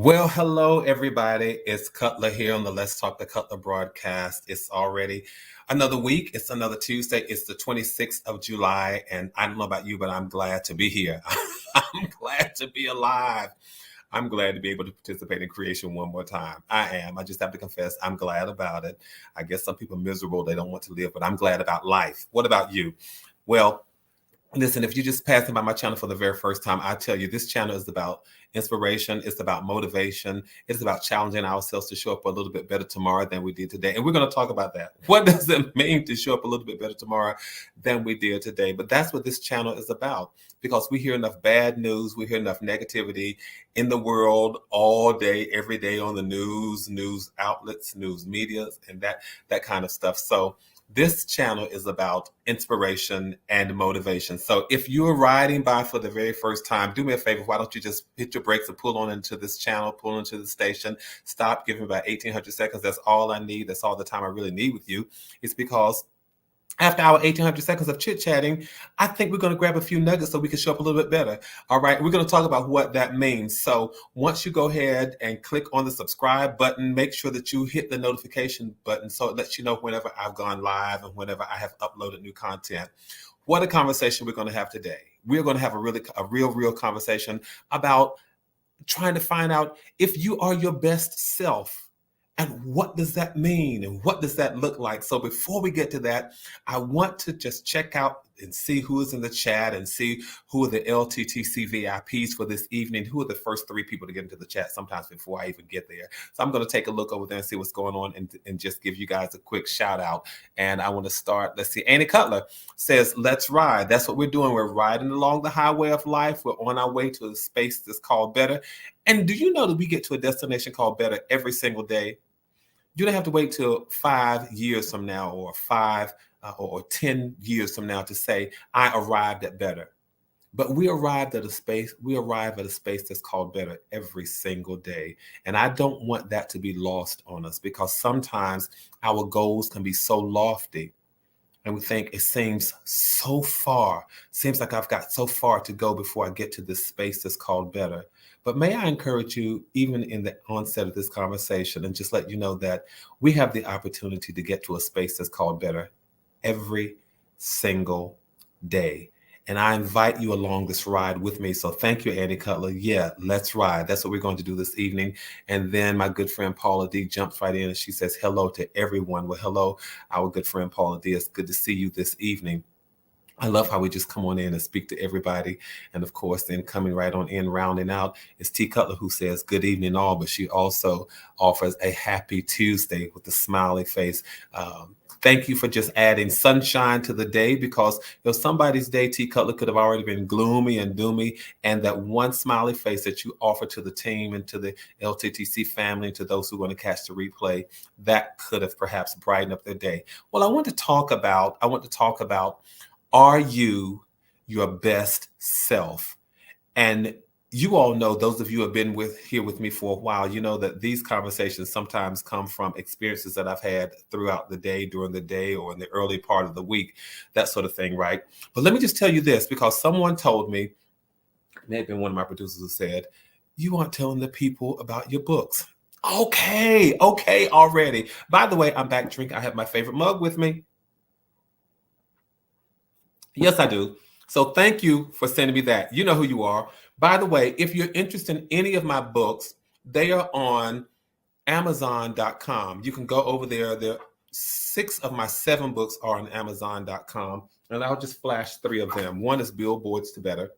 Well, hello, everybody. It's Cutler here on the Let's Talk the Cutler broadcast. It's already another week. It's another Tuesday. It's the 26th of July. And I don't know about you, but I'm glad to be here. I'm glad to be alive. I'm glad to be able to participate in creation one more time. I am. I just have to confess, I'm glad about it. I guess some people are miserable. They don't want to live, but I'm glad about life. What about you? Well, listen, if you're just passing by my channel for the very first time, I tell you, this channel is about inspiration. It's about motivation. It's about challenging ourselves to show up a little bit better tomorrow than we did today. And we're going to talk about that. What does it mean to show up a little bit better tomorrow than we did today? But that's what this channel is about, because we hear enough bad news. We hear enough negativity in the world all day, every day on the news outlets, news media, and that kind of stuff. So this channel is about inspiration and motivation. So if you're riding by for the very first time, do me a favor. Why don't you just hit your brakes and pull on into this channel, pull into the station, stop, give me about 1,800 seconds. That's all I need. That's all the time I really need with you. It's because after our 1,800 seconds of chit-chatting, I think we're going to grab a few nuggets so we can show up a little bit better. All right, we're going to talk about what that means. So once you go ahead and click on the subscribe button, make sure that you hit the notification button so it lets you know whenever I've gone live and whenever I have uploaded new content. What a conversation we're going to have today. We're going to have a real conversation about trying to find out if you are your best self. And what does that mean? And what does that look like? So before we get to that, I want to just check out and see who is in the chat and see who are the LTTC VIPs for this evening. Who are the first 3 people to get into the chat sometimes before I even get there. So I'm going to take a look over there and see what's going on and just give you guys a quick shout out. And I want to start. Let's see. Annie Cutler says, let's ride. That's what we're doing. We're riding along the highway of life. We're on our way to a space that's called better. And do you know that we get to a destination called better every single day? You don't have to wait till 5 years from now or 10 years from now to say, I arrived at better. But we arrive at a space that's called better every single day. And I don't want that to be lost on us, because sometimes our goals can be so lofty and we think it seems so far, seems like I've got so far to go before I get to this space that's called better. But may I encourage you, even in the onset of this conversation, and just let you know that we have the opportunity to get to a space that's called better every single day. And I invite you along this ride with me. So thank you, Andy Cutler. Yeah, let's ride. That's what we're going to do this evening. And then my good friend Paula D jumps right in and she says hello to everyone. Well, hello, our good friend Paula D. It's good to see you this evening. I love how we just come on in and speak to everybody. And of course, then coming right on in, rounding out, is T. Cutler, who says good evening all, but she also offers a happy Tuesday with a smiley face. Thank you for just adding sunshine to the day, because somebody's day, T. Cutler, could have already been gloomy and doomy. And that one smiley face that you offer to the team and to the LTTC family and to those who are going to catch the replay, that could have perhaps brightened up their day. Well, I want to talk about are you your best self? And you all know, those of you who have been here with me for a while, you know that these conversations sometimes come from experiences that I've had throughout the day, during the day, or in the early part of the week, that sort of thing, right? But let me just tell you this, because someone told me, maybe one of my producers who said, you aren't telling the people about your books. Okay, already. By the way, I'm back drinking. I have my favorite mug with me. Yes, I do. So thank you for sending me that. You know who you are. By the way, if you're interested in any of my books, they are on Amazon.com. You can go over there. There 6 of my 7 books are on Amazon.com. And I'll just flash 3 of them. One is Billboards to Better.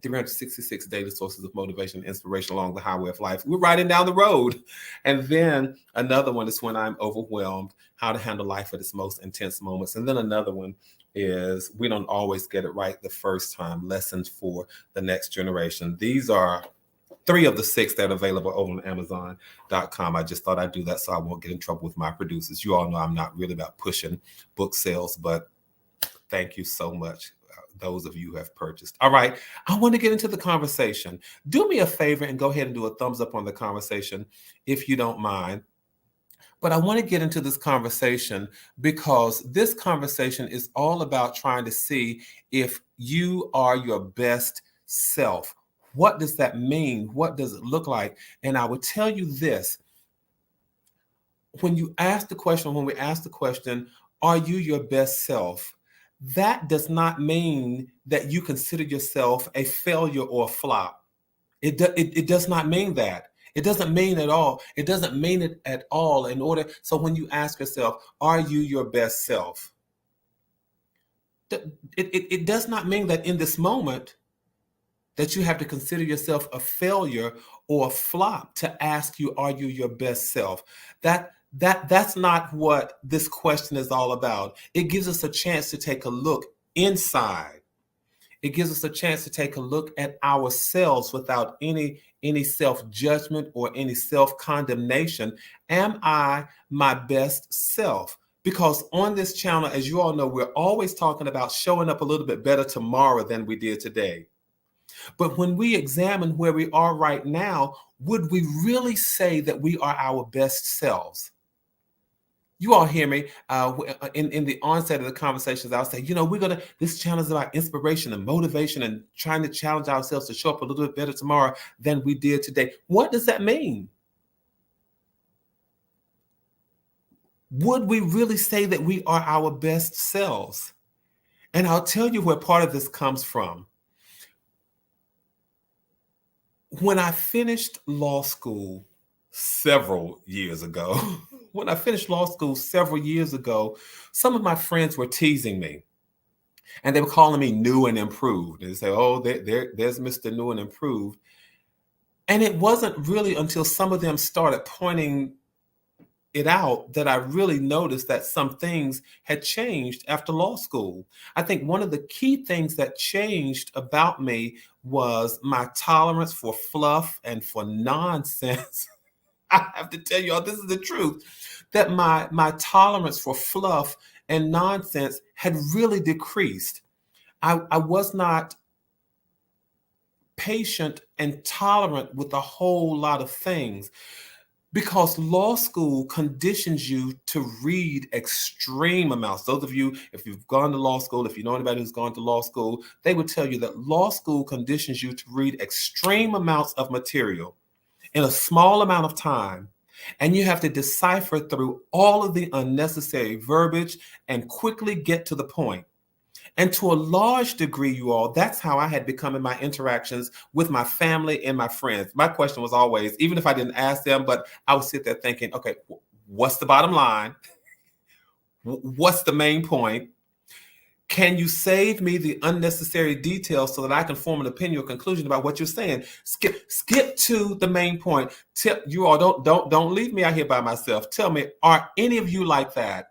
366 daily sources of motivation and inspiration along the highway of life. We're riding down the road. And then another one is When I'm Overwhelmed, How to Handle Life at its Most Intense Moments. And then another one is We Don't Always Get It Right the First Time, Lessons for the Next Generation. These are 3 of the 6 that are available over on Amazon.com. I just thought I'd do that so I won't get in trouble with my producers. You all know I'm not really about pushing book sales, but thank you so much, those of you who have purchased. All right, I want to get into the conversation. Do me a favor and go ahead and do a thumbs up on the conversation if you don't mind. But I want to get into this conversation because this conversation is all about trying to see if you are your best self. What does that mean? What does it look like? And I would tell you this. When we ask the question, are you your best self? That does not mean that you consider yourself a failure or a flop. It does not mean that. It doesn't mean at all. It doesn't mean it at all. So when you ask yourself, are you your best self? It does not mean that in this moment that you have to consider yourself a failure or a flop to ask you, are you your best self? That's not what this question is all about. It gives us a chance to take a look inside. It gives us a chance to take a look at ourselves without any self-judgment or any self-condemnation. Am I my best self? Because on this channel, as you all know, we're always talking about showing up a little bit better tomorrow than we did today. But when we examine where we are right now, would we really say that we are our best selves? You all hear me in the onset of the conversations. I'll say, this channel is about inspiration and motivation and trying to challenge ourselves to show up a little bit better tomorrow than we did today. What does that mean? Would we really say that we are our best selves? And I'll tell you where part of this comes from. When I finished law school several years ago, some of my friends were teasing me. And they were calling me new and improved. And they say, oh, there's Mr. New and Improved. And it wasn't really until some of them started pointing it out that I really noticed that some things had changed after law school. I think one of the key things that changed about me was my tolerance for fluff and for nonsense. I have to tell you all, this is the truth, that my tolerance for fluff and nonsense had really decreased. I was not patient and tolerant with a whole lot of things, because law school conditions you to read extreme amounts. Those of you, if you've gone to law school, if you know anybody who's gone to law school, they would tell you that law school conditions you to read extreme amounts of material in a small amount of time. And you have to decipher through all of the unnecessary verbiage and quickly get to the point. And to a large degree, you all, that's how I had become in my interactions with my family and my friends. My question was always, even if I didn't ask them, but I would sit there thinking, okay, what's the bottom line? What's the main point? Can you save me the unnecessary details so that I can form an opinion or conclusion about what you're saying? Skip to the main point. You all don't leave me out here by myself. Tell me, are any of you like that?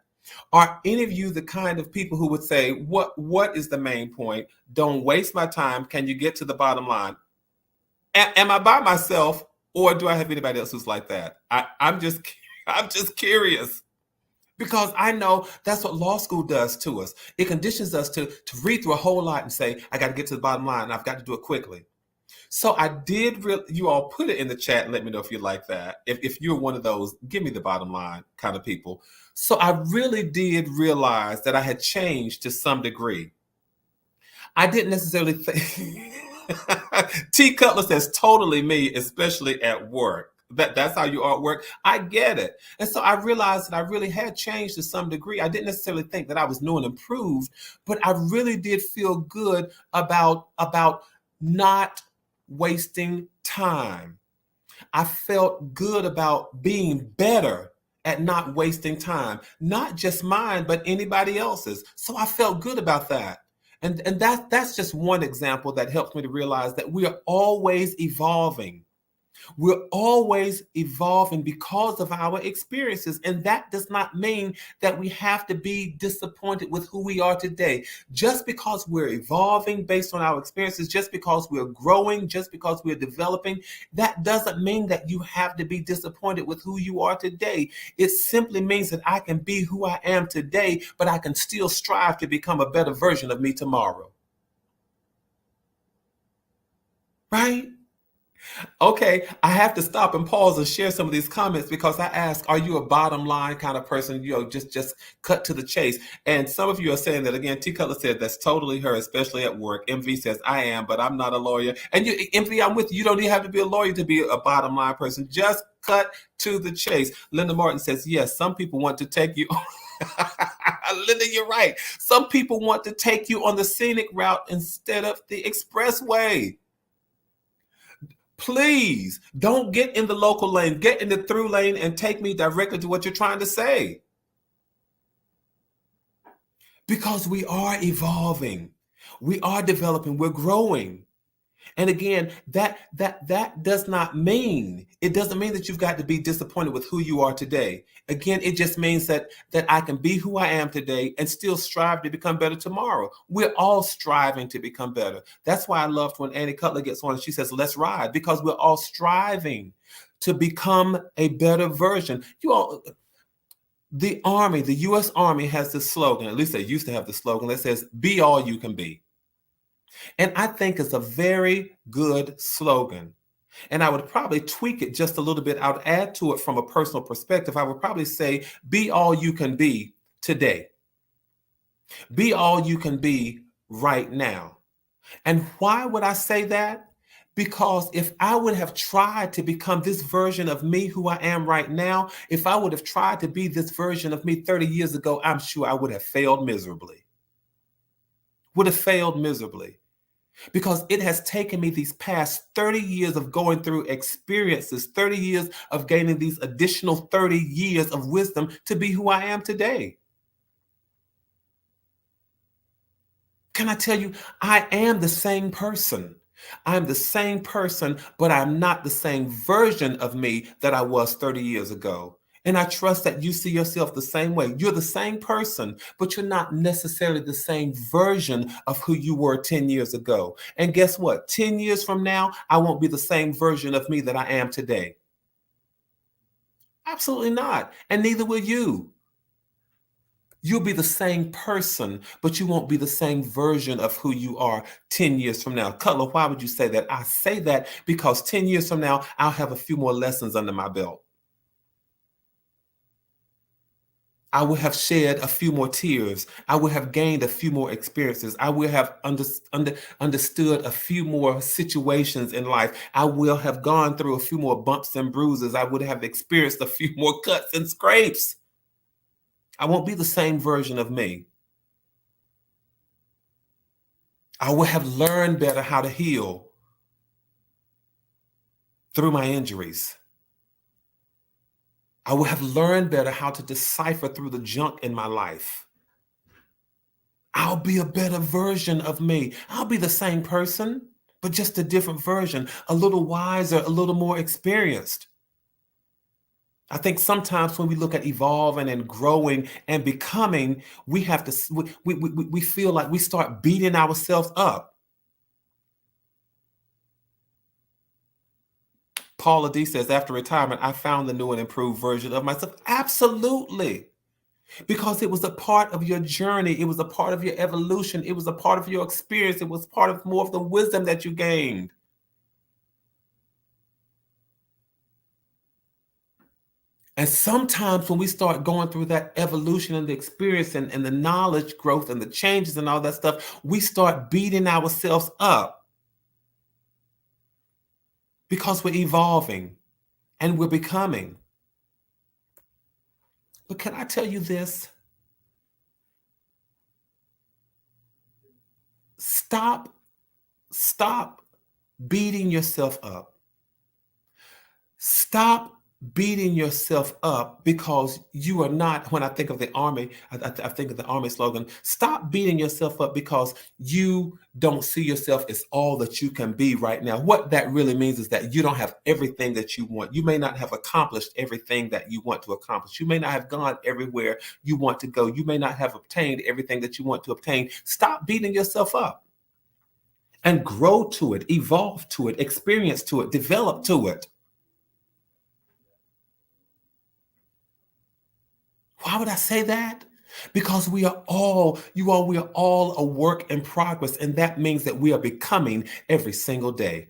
Are any of you the kind of people who would say, what is the main point? Don't waste my time. Can you get to the bottom line? Am I by myself, or do I have anybody else who's like that? I'm just curious, because I know that's what law school does to us. It conditions us to read through a whole lot and say, I got to get to the bottom line, and I've got to do it quickly. So I did, you all put it in the chat and let me know if you like that. If you're one of those, give me the bottom line kind of people. So I really did realize that I had changed to some degree. I didn't necessarily think, T. Cutler says, totally me, especially at work. That's how you are at work. I get it. And so I realized that I really had changed to some degree. I didn't necessarily think that I was new and improved, but I really did feel good about not wasting time. I felt good about being better at not wasting time, not just mine, but anybody else's. So I felt good about that. And that's just one example that helps me to realize that we are always evolving. We're always evolving because of our experiences. And that does not mean that we have to be disappointed with who we are today. Just because we're evolving based on our experiences, just because we're growing, just because we're developing, that doesn't mean that you have to be disappointed with who you are today. It simply means that I can be who I am today, but I can still strive to become a better version of me tomorrow. Right? Okay, I have to stop and pause and share some of these comments because I ask, are you a bottom line kind of person? Just cut to the chase. And some of you are saying that again. T. Cutler said that's totally her, especially at work. MV says I am, but I'm not a lawyer. And you, MV, I'm with you. You don't even have to be a lawyer to be a bottom line person. Just cut to the chase. Linda Martin says yes. Some people want to take you. Linda, you're right. Some people want to take you on the scenic route instead of the expressway. Please don't get in the local lane, get in the through lane and take me directly to what you're trying to say. Because we are evolving, we are developing, we're growing. And again, that does not mean, it doesn't mean that you've got to be disappointed with who you are today. Again, it just means that I can be who I am today and still strive to become better tomorrow. We're all striving to become better. That's why I loved when Annie Cutler gets on and she says, let's ride, because we're all striving to become a better version. You all, the Army, the U.S. Army has this slogan, at least they used to have the slogan that says, be all you can be. And I think it's a very good slogan. And I would probably tweak it just a little bit. I would add to it from a personal perspective. I would probably say, be all you can be today. Be all you can be right now. And why would I say that? Because if I would have tried to become this version of me who I am right now, if I would have tried to be this version of me 30 years ago, I'm sure I would have failed miserably. Would have failed miserably. Because it has taken me these past 30 years of going through experiences, 30 years of gaining these additional 30 years of wisdom to be who I am today. Can I tell you, I am the same person. I'm the same person, but I'm not the same version of me that I was 30 years ago. And I trust that you see yourself the same way. You're the same person, but you're not necessarily the same version of who you were 10 years ago. And guess what? 10 years from now, I won't be the same version of me that I am today. Absolutely not. And neither will you. You'll be the same person, but you won't be the same version of who you are 10 years from now. Cutler, why would you say that? I say that because 10 years from now, I'll have a few more lessons under my belt. I will have shed a few more tears. I will have gained a few more experiences. I will have understood a few more situations in life. I will have gone through a few more bumps and bruises. I would have experienced a few more cuts and scrapes. I won't be the same version of me. I will have learned better how to heal through my injuries. I will have learned better how to decipher through the junk in my life. I'll be a better version of me. I'll be the same person, but just a different version, a little wiser, a little more experienced. I think sometimes when we look at evolving and growing and becoming, we have to, we feel like we start beating ourselves up. Paula D says, after retirement, I found the new and improved version of myself. Absolutely. Because it was a part of your journey. It was a part of your evolution. It was a part of your experience. It was part of more of the wisdom that you gained. And sometimes when we start going through that evolution and the experience and the knowledge growth and the changes and all that stuff, we start beating ourselves up. Because we're evolving and we're becoming. But can I tell you this? Stop beating yourself up. Stop beating yourself up because you are not, when I think of the Army, I think of the Army slogan, stop beating yourself up because you don't see yourself as all that you can be right now. What that really means is that you don't have everything that you want. You may not have accomplished everything that you want to accomplish. You may not have gone everywhere you want to go. You may not have obtained everything that you want to obtain. Stop beating yourself up and grow to it, evolve to it, experience to it, develop to it. Why would I say that? Because we are all a work in progress. And that means that we are becoming every single day.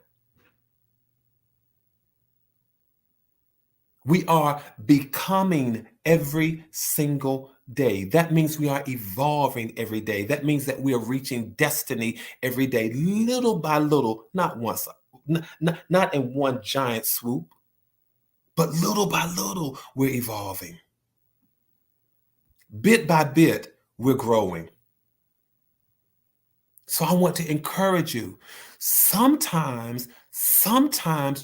We are becoming every single day. That means we are evolving every day. That means that we are reaching destiny every day, little by little, not once, not in one giant swoop, but little by little, we're evolving. Bit by bit, we're growing. So I want to encourage you. Sometimes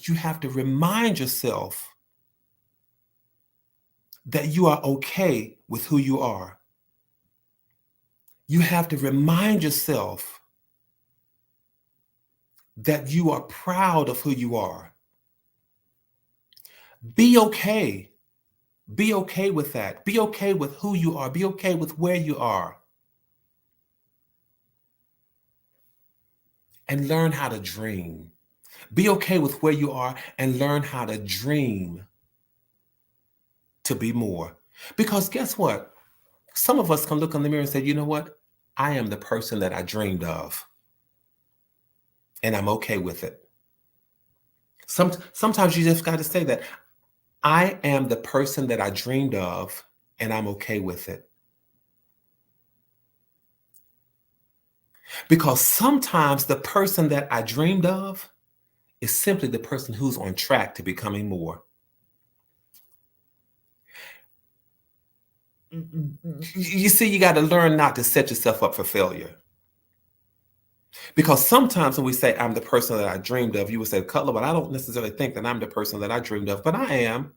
you have to remind yourself that you are okay with who you are. You have to remind yourself that you are proud of who you are. Be okay. Be okay with that. Be okay with who you are. Be okay with where you are. And learn how to dream. Be okay with where you are and learn how to dream to be more. Because guess what? Some of us can look in the mirror and say, you know what? I am the person that I dreamed of. And I'm okay with it. Sometimes you just got to say that. I am the person that I dreamed of, and I'm okay with it. Because sometimes the person that I dreamed of is simply the person who's on track to becoming more. You see, you got to learn not to set yourself up for failure. Because sometimes when we say, I'm the person that I dreamed of, you would say, Cutler, but I don't necessarily think that I'm the person that I dreamed of, but I am.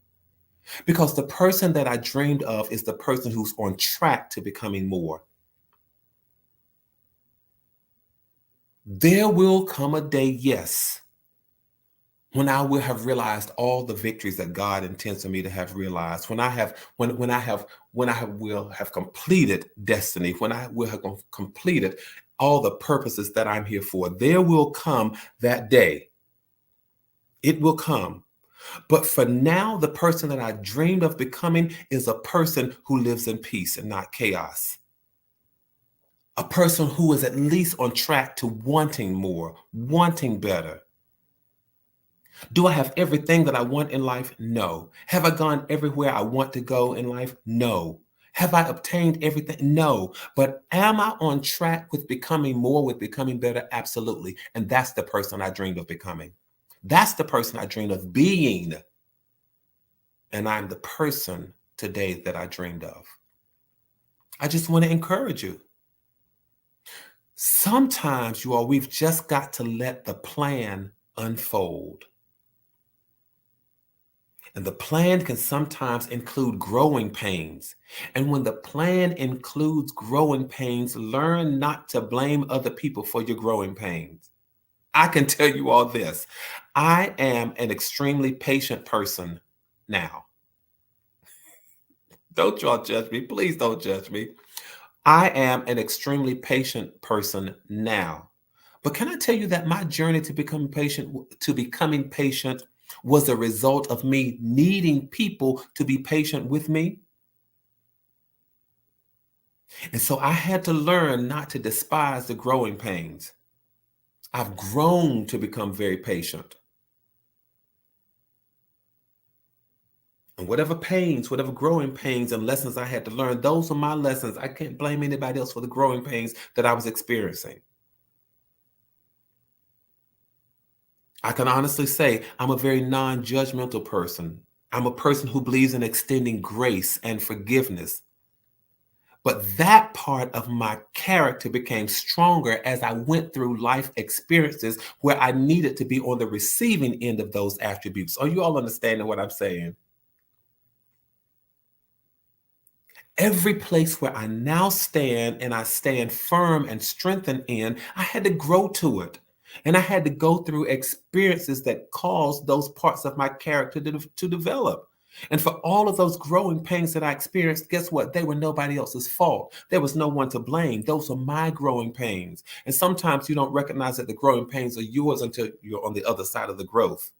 Because the person that I dreamed of is the person who's on track to becoming more. There will come a day, yes, when I will have realized all the victories that God intends for me to have realized, when I will have completed destiny, when I will have completed all the purposes that I'm here for. There will come that day. It will come. But for now, the person that I dreamed of becoming is a person who lives in peace and not chaos. A person who is at least on track to wanting more, wanting better. Do I have everything that I want in life? No. Have I gone everywhere I want to go in life? No. Have I obtained everything? No. But am I on track with becoming more, with becoming better? Absolutely. And that's the person I dreamed of becoming. That's the person I dreamed of being. And I'm the person today that I dreamed of. I just want to encourage you. Sometimes, you all, we've just got to let the plan unfold. And the plan can sometimes include growing pains. And when the plan includes growing pains, learn not to blame other people for your growing pains. I can tell you all this. I am an extremely patient person now. Don't y'all judge me. Please don't judge me. I am an extremely patient person now. But can I tell you that my journey to becoming patient was a result of me needing people to be patient with me? And so I had to learn not to despise the growing pains. I've grown to become very patient. And whatever pains, whatever growing pains and lessons I had to learn, those are my lessons. I can't blame anybody else for the growing pains that I was experiencing. I can honestly say I'm a very non-judgmental person. I'm a person who believes in extending grace and forgiveness. But that part of my character became stronger as I went through life experiences where I needed to be on the receiving end of those attributes. Are you all understanding what I'm saying? Every place where I now stand and I stand firm and strengthened in, I had to grow to it. And I had to go through experiences that caused those parts of my character to develop. And for all of those growing pains that I experienced, guess what? They were nobody else's fault. There was no one to blame. Those are my growing pains. And sometimes you don't recognize that the growing pains are yours until you're on the other side of the growth.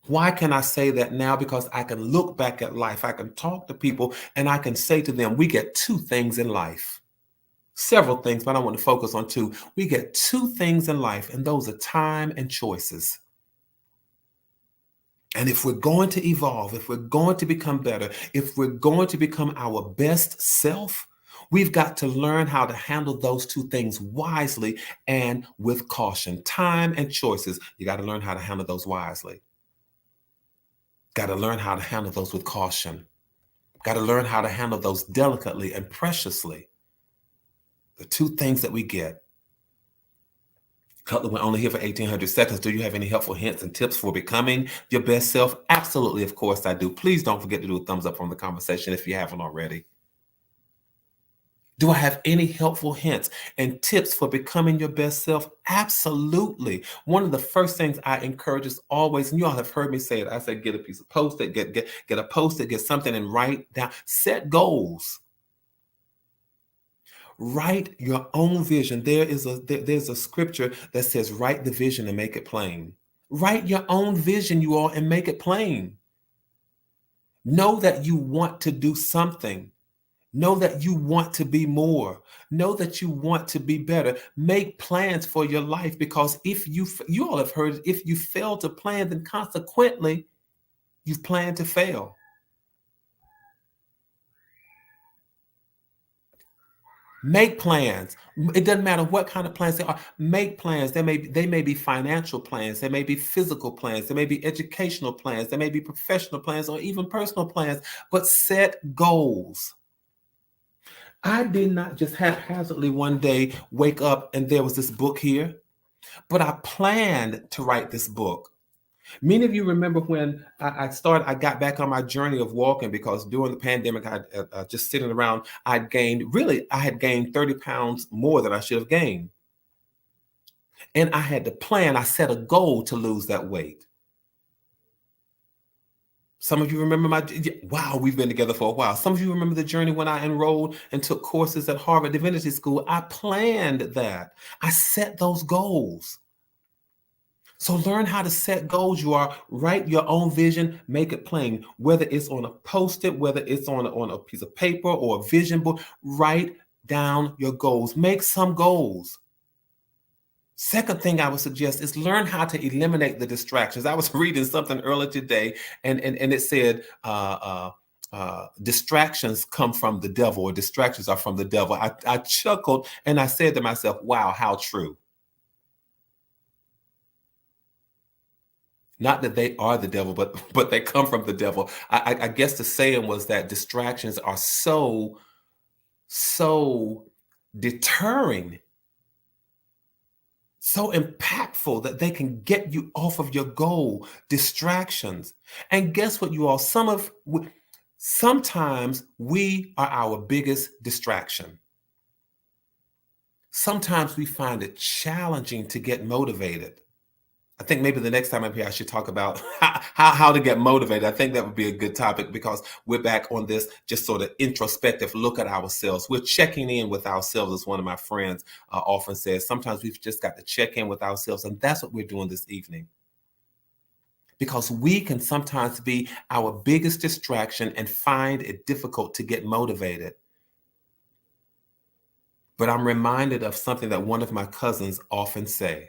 Why can I say that now? Because I can look back at life, I can talk to people, and I can say to them, we get two things in life. Several things, but I want to focus on two. We get two things in life, and those are time and choices. And if we're going to evolve, if we're going to become better, if we're going to become our best self, we've got to learn how to handle those two things wisely and with caution. Time and choices. You got to learn how to handle those wisely. Got to learn how to handle those with caution. Got to learn how to handle those delicately and preciously. The two things that we get. Cutler, we're only here for 1,800 seconds. Do you have any helpful hints and tips for becoming your best self? Absolutely, of course I do. Please don't forget to do a thumbs up on the conversation if you haven't already. Do I have any helpful hints and tips for becoming your best self? Absolutely. One of the first things I encourage is always, and you all have heard me say it, I say get a piece of Post-it, get a Post-it, get something and write down, set goals. Write your own vision. There's a scripture that says, write the vision and make it plain. Write your own vision, you all, and make it plain. Know that you want to do something. Know that you want to be more. Know that you want to be better. Make plans for your life, because if you all have heard, if you fail to plan, then consequently, you've planned to fail. Make plans. It doesn't matter what kind of plans they are. Make plans. They may be financial plans. They may be physical plans. They may be educational plans. They may be professional plans or even personal plans. But set goals. I did not just haphazardly one day wake up and there was this book here, but I planned to write this book. Many of you remember when I got back on my journey of walking, because during the pandemic, I just sitting around, I had gained 30 pounds more than I should have gained. And I had to plan, I set a goal to lose that weight. Some of you remember wow, we've been together for a while. Some of you remember the journey when I enrolled and took courses at Harvard Divinity School. I planned that. I set those goals. So learn how to set goals. You are write your own vision, make it plain, whether it's on a Post-it, whether it's on a piece of paper or a vision board. Write down your goals. Make some goals. Second thing I would suggest is learn how to eliminate the distractions. I was reading something earlier today, and it said distractions come from the devil, or distractions are from the devil. I chuckled and I said to myself, wow, how true. Not that they are the devil, but they come from the devil. I guess the saying was that distractions are so deterring, so impactful that they can get you off of your goal. Distractions. And guess what, you all? Sometimes we are our biggest distraction. Sometimes we find it challenging to get motivated. I think maybe the next time I'm here, I should talk about how to get motivated. I think that would be a good topic, because we're back on this just sort of introspective look at ourselves. We're checking in with ourselves, as one of my friends often says. Sometimes we've just got to check in with ourselves, and that's what we're doing this evening. Because we can sometimes be our biggest distraction and find it difficult to get motivated. But I'm reminded of something that one of my cousins often says,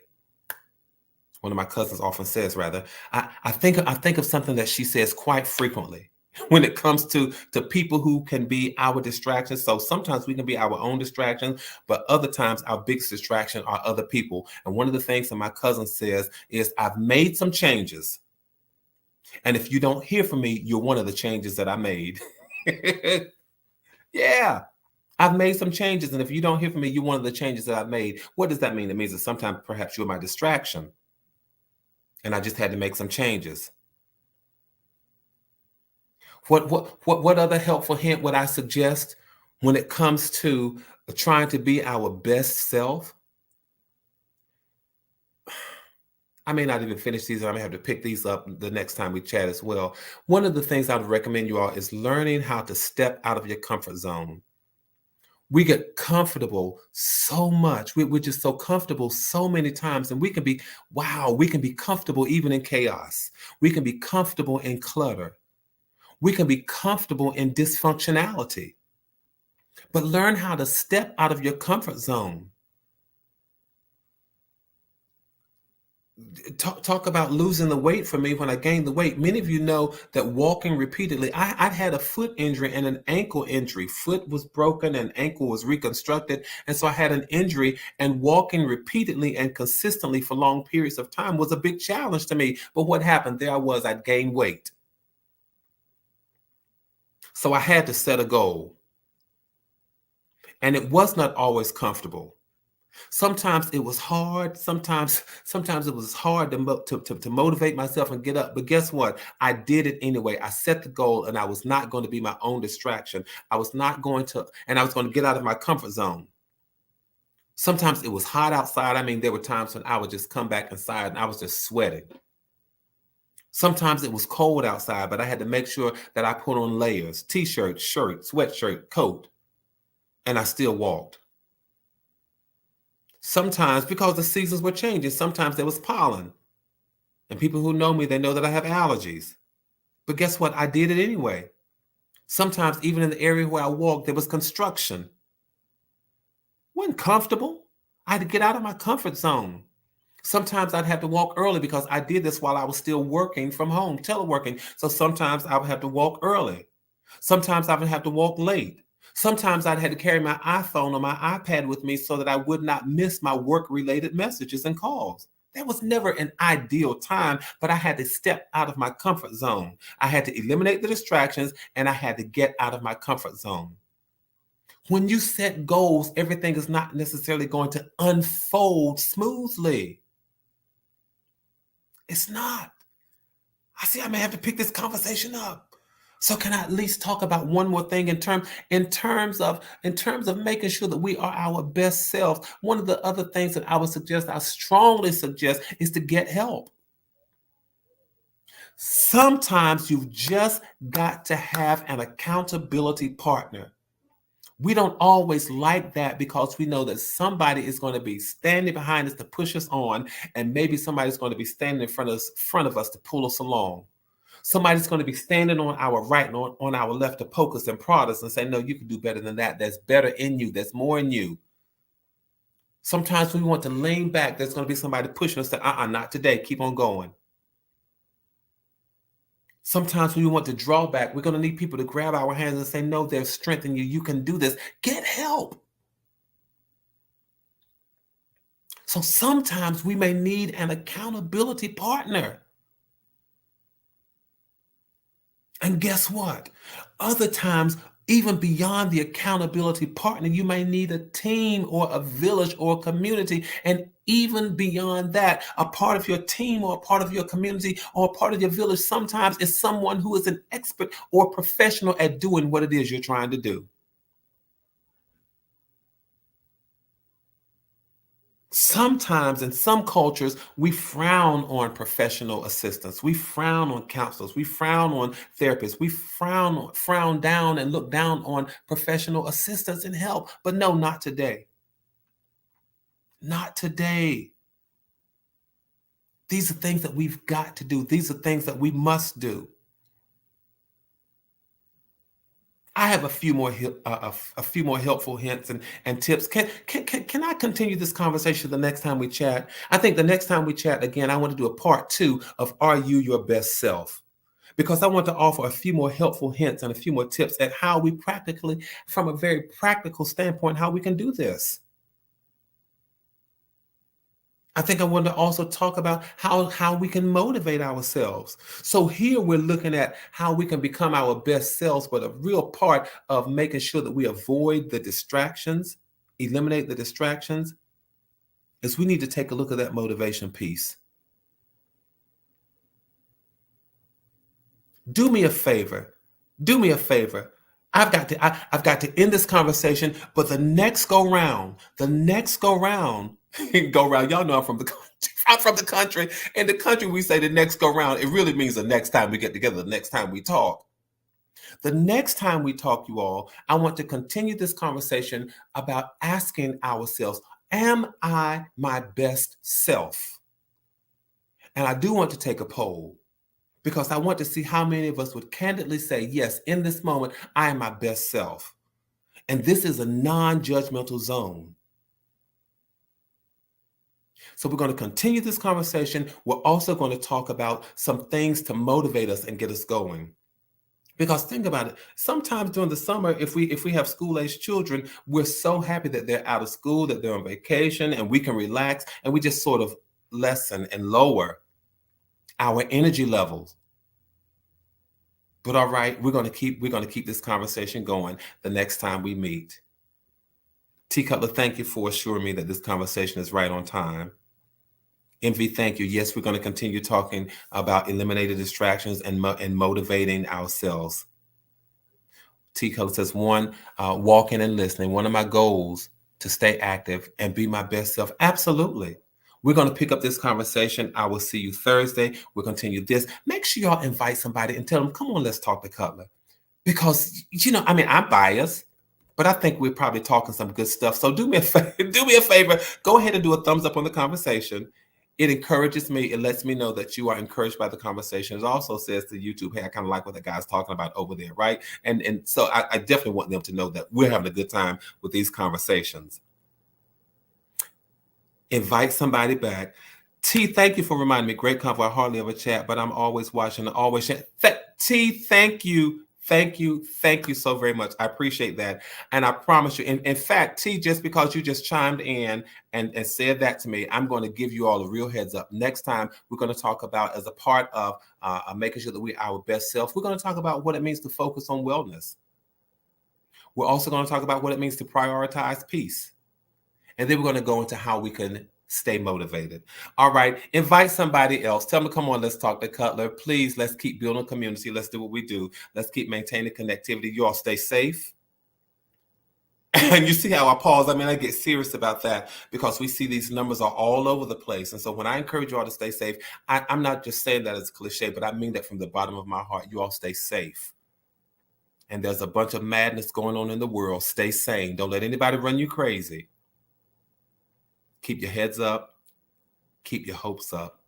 rather. I think of something that she says quite frequently when it comes to people who can be our distractions. So sometimes we can be our own distractions, but other times our biggest distraction are other people. And one of the things that my cousin says is, I've made some changes, and if you don't hear from me, you're one of the changes that I made. Yeah. I've made some changes, and if you don't hear from me, you're one of the changes that I've made. What does that mean? It means that sometimes perhaps you're my distraction, and I just had to make some changes. What other helpful hint would I suggest when it comes to trying to be our best self? I may not even finish these. I may have to pick these up the next time we chat as well. One of the things I would recommend you all is learning how to step out of your comfort zone. We get comfortable so much. We're just so comfortable so many times, and we can be comfortable even in chaos. We can be comfortable in clutter. We can be comfortable in dysfunctionality. But learn how to step out of your comfort zone. Talk about losing the weight for me when I gained the weight. Many of you know that walking repeatedly, I had a foot injury and an ankle injury. Foot was broken and ankle was reconstructed. And so I had an injury, and walking repeatedly and consistently for long periods of time was a big challenge to me. But what happened? There I was, I'd gained weight. So I had to set a goal. And it was not always comfortable. Sometimes it was hard. Sometimes it was hard to motivate myself and get up. But guess what? I did it anyway. I set the goal, and I was not going to be my own distraction. I was going to get out of my comfort zone. Sometimes it was hot outside. I mean, there were times when I would just come back inside and I was just sweating. Sometimes it was cold outside, but I had to make sure that I put on layers, t-shirt, shirt, sweatshirt, coat, and I still walked. Sometimes, because the seasons were changing, sometimes there was pollen. And people who know me, they know that I have allergies. But guess what? I did it anyway. Sometimes, even in the area where I walked, there was construction. Wasn't comfortable. I had to get out of my comfort zone. Sometimes I'd have to walk early because I did this while I was still working from home, teleworking. So sometimes I would have to walk early. Sometimes I would have to walk late. Sometimes I'd had to carry my iPhone or my iPad with me so that I would not miss my work-related messages and calls. That was never an ideal time, but I had to step out of my comfort zone. I had to eliminate the distractions, and I had to get out of my comfort zone. When you set goals, everything is not necessarily going to unfold smoothly. It's not. I may have to pick this conversation up. So can I at least talk about one more thing in terms of making sure that we are our best selves? One of the other things that I strongly suggest, is to get help. Sometimes you've just got to have an accountability partner. We don't always like that because we know that somebody is going to be standing behind us to push us on, and maybe somebody's going to be standing in front of us to pull us along. Somebody's going to be standing on our right and on our left to poke us and prod us and say, no, you can do better than that. There's better in you. There's more in you. Sometimes when we want to lean back, there's going to be somebody pushing us to, not today. Keep on going. Sometimes when we want to draw back, we're going to need people to grab our hands and say, no, there's strength in you. You can do this. Get help. So sometimes we may need an accountability partner. And guess what? Other times, even beyond the accountability partner, you may need a team or a village or a community. And even beyond that, a part of your team or a part of your community or a part of your village sometimes is someone who is an expert or professional at doing what it is you're trying to do. Sometimes in some cultures, we frown on professional assistants. We frown on counselors. We frown on therapists. We frown down and look down on professional assistance and help. But no, not today. Not today. These are things that we've got to do. These are things that we must do. I have a few more helpful hints and tips. Can I continue this conversation the next time we chat? I think the next time we chat again, I want to do a part 2 of Are You Your Best Self? Because I want to offer a few more helpful hints and a few more tips at how we practically, from a very practical standpoint, how we can do this. I think I want to also talk about how we can motivate ourselves. So here we're looking at how we can become our best selves, but a real part of making sure that we avoid the distractions, eliminate the distractions, is we need to take a look at that motivation piece. Do me a favor. Do me a favor. I've got to end this conversation, but the next go round, go round. Y'all know I'm from the country. I'm from the country. In the country, we say the next go round. It really means the next time we get together, the next time we talk. The next time we talk, you all, I want to continue this conversation about asking ourselves, am I my best self? And I do want to take a poll, because I want to see how many of us would candidly say, yes, in this moment, I am my best self. And this is a non-judgmental zone. So we're going to continue this conversation. We're also going to talk about some things to motivate us and get us going. Because think about it, sometimes during the summer, if we have school-aged children, we're so happy that they're out of school, that they're on vacation, and we can relax, and we just sort of lessen and lower our energy levels. But all right, we're going to keep this conversation going the next time we meet. T. Cutler, thank you for assuring me that this conversation is right on time. MV, thank you. Yes, we're going to continue talking about eliminating distractions and motivating ourselves. T. Cutler says, one, walking and listening. One of my goals to stay active and be my best self. Absolutely. We're going to pick up this conversation. I will see you Thursday. We'll continue this. Make sure y'all invite somebody and tell them, come on, let's talk to Cutler. Because, I'm biased, but I think we're probably talking some good stuff. So do me a favor. Go ahead and do a thumbs up on the conversation. It encourages me. It lets me know that you are encouraged by the conversation. It also says to YouTube, hey, I kind of like what the guy's talking about over there, right? And so I definitely want them to know that we're having a good time with these conversations. Invite somebody back. T, thank you for reminding me. Great convo. I hardly ever chat, but I'm always watching and always chat. T, thank you. Thank you. Thank you so very much. I appreciate that. And I promise you, in fact, T, just because you just chimed in and said that to me, I'm going to give you all a real heads up. Next time, we're going to talk about, as a part of making sure that we are our best self, we're going to talk about what it means to focus on wellness. We're also going to talk about what it means to prioritize peace. And then we're going to go into how we can stay motivated. All right. Invite somebody else. Tell them, come on, let's talk to Cutler. Please, let's keep building community. Let's do what we do. Let's keep maintaining connectivity. You all stay safe. And you see how I pause. I get serious about that because we see these numbers are all over the place. And so when I encourage you all to stay safe, I'm not just saying that as a cliche, but I mean that from the bottom of my heart. You all stay safe. And there's a bunch of madness going on in the world. Stay sane. Don't let anybody run you crazy. Keep your heads up. Keep your hopes up.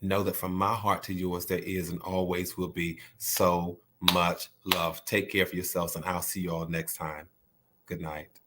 Know that from my heart to yours, there is and always will be so much love. Take care of yourselves, and I'll see you all next time. Good night.